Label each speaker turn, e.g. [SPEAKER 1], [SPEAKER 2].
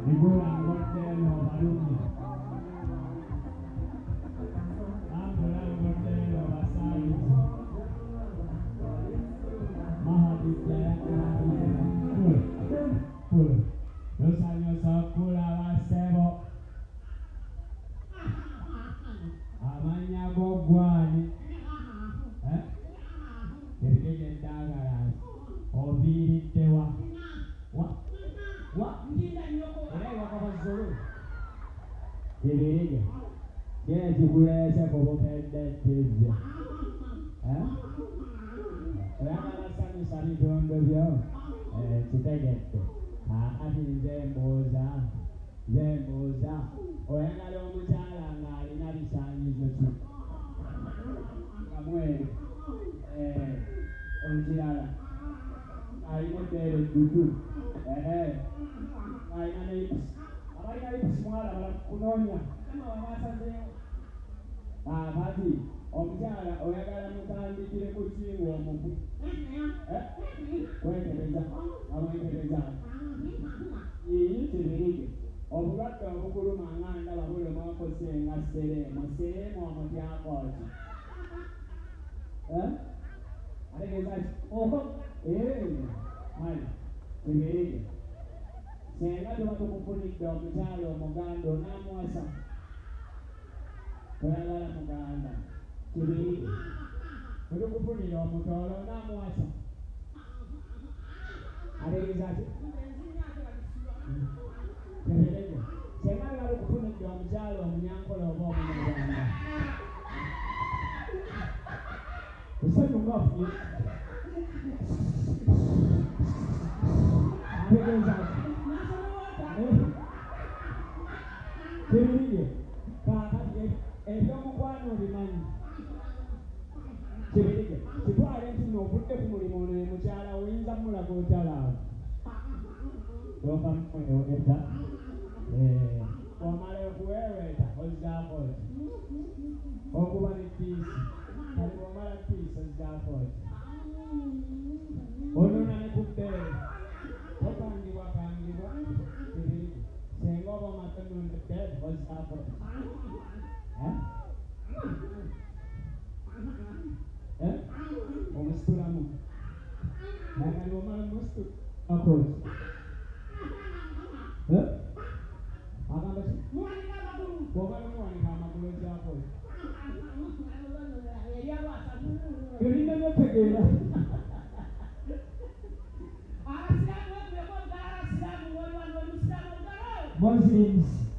[SPEAKER 1] Igual Mortello, Barumi. Angela Mortello, Basai. Mahadipya, Pul. Nyosa Pula Wasebo. Amanya Bogwani. Kirikije Dagara. Obiri Tewa. What? Kirikije. Yes, you will say for both head that is. Sani don't do yo. Chitagette. Ati Zemboza. Oyangalo Mutala, Nari Sani. Kamwe. Onjiala. I went there to do. I small Kunonia. Bati, Omjala, Oyagala Mutandi, Kuchi, or Mubu. Wait a minute. You need to read it. Obraka Mukuru Manga, Lavula Marco saying, I say, or Matiaco. I think it's like, oh, my, to read it. Say, I don't want to put it down, Mitalo, Mogando, Namosa. Kaya Moganda. To read it. We don't put it on Motoro, Namosa. I think it's like, say, I got to put it down, Jalo, Yanko, or Moganda. The second off, you. I think it's like, Muslims